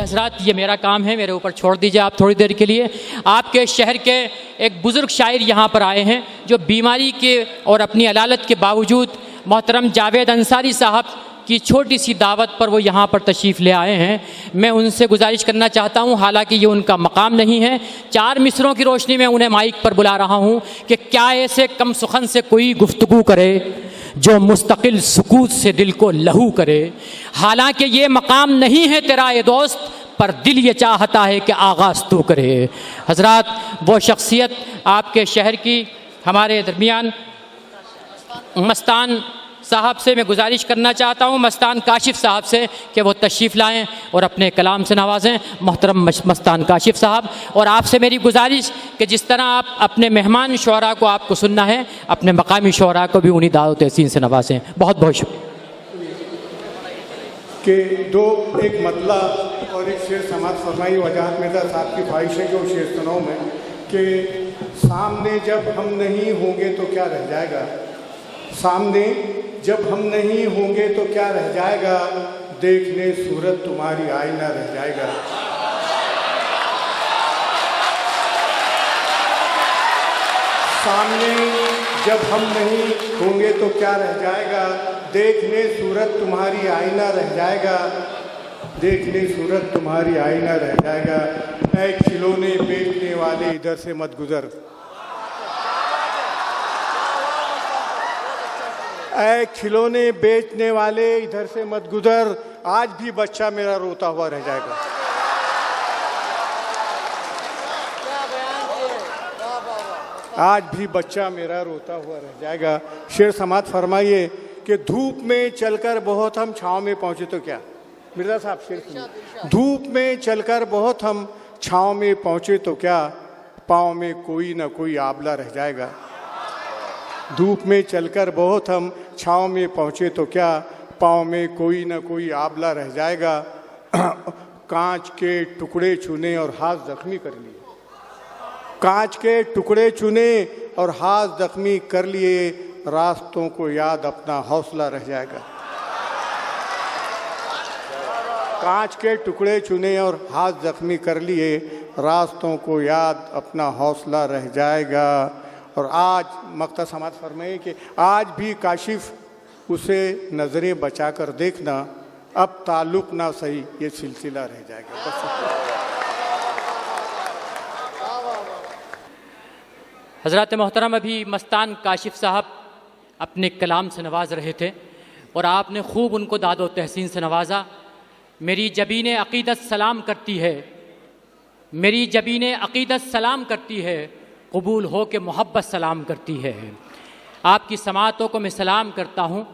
हजरात, ये मेरा काम है, मेरे ऊपर छोड़ दीजिए आप थोड़ी देर के लिए। आपके शहर के एक बुज़ुर्ग शायर यहाँ पर आए हैं जो बीमारी के और अपनी अलालत के बावजूद मोहतरम जावेद अंसारी साहब की छोटी सी दावत पर वो यहाँ पर तशरीफ़ ले आए हैं। मैं उनसे गुजारिश करना चाहता हूँ, हालांकि ये उनका मकाम नहीं है, 4 मिसरों की रोशनी में उन्हें माइक पर बुला रहा हूँ कि क्या ऐसे कम सुखन से कोई गुफ्तगू करे जो मुस्तकिल सुकूत से दिल को लहू करे। हालांकि ये मकाम नहीं है तेरा ए दोस्त, पर दिल ये चाहता है कि आगाज़ तू करे। हजरात, वो शख्सियत आपके शहर की हमारे दरमियान मस्तान साहब से मैं गुजारिश करना चाहता हूँ, मस्तान काशिफ साहब से, कि वो तशरीफ़ लाएँ और अपने कलाम से नवाजें। मोहतरम मस्तान काशिफ साहब, और आपसे मेरी गुजारिश कि जिस तरह आप अपने मेहमान शुअरा को आपको सुनना है, अपने मकामी शुअरा को भी उन्हीं दाओ तहसीन से नवाजें। बहुत बहुत शुक्रिया। कि दो एक मतला और एक शेर समाज फरमाई वजाहत मिर्ज़ा साहब की ख्वाहिश है कि वो शेर सुनाऊँ मैं, कि सामने जब हम नहीं होंगे तो क्या रह जाएगा, सामने जब हम नहीं होंगे तो क्या रह जाएगा, देखने सूरत तुम्हारी आईना रह जाएगा। सामने जब हम नहीं होंगे तो क्या रह जाएगा, देखने सूरत तुम्हारी आईना रह जाएगा, देखने सूरत तुम्हारी आईना रह जाएगा। ऐ खिलौने बेचने वाले इधर से मत गुजर, ऐ खिलौने बेचने वाले इधर से मत गुजर, आज भी बच्चा मेरा रोता हुआ रह जाएगा। आज भी बच्चा मेरा रोता हुआ रह जाएगा। शेर समात फरमाइए कि धूप में चलकर बहुत हम छाँव में पहुँचे तो क्या। मिर्ज़ा साहब शेर सुनिए। धूप में चलकर बहुत हम छाँव में पहुँचे तो क्या, पाँव में कोई ना कोई आबला रह जाएगा। धूप में चलकर बहुत हम छाँव में पहुँचे तो क्या, पाँव में कोई ना कोई आबला रह जाएगा। कांच के टुकड़े चुने और हाथ जख्मी कर लिए, कांच के टुकड़े चुने और हाथ जख्मी कर लिए, रास्तों को याद अपना हौसला रह जाएगा। कांच के टुकड़े चुने और हाथ जख्मी कर लिए, रास्तों को याद अपना हौसला रह जाएगा। और आज मक्ता समात फरमाइए कि आज भी काशिफ उसे नज़रें बचा कर देखना, अब ताल्लुक़ ना सही ये सिलसिला रह जाएगा। हज़रात मोहतरम, अभी मस्तान काशिफ साहब अपने कलाम से नवाज रहे थे और आपने खूब उनको दादो तहसीन से नवाजा। मेरी जबीन अक़ीदत सलाम करती है, मेरी जबीन अक़ीदत सलाम करती है, कबूल हो के मोहब्बत सलाम करती है। आपकी समातों को मैं सलाम करता हूँ।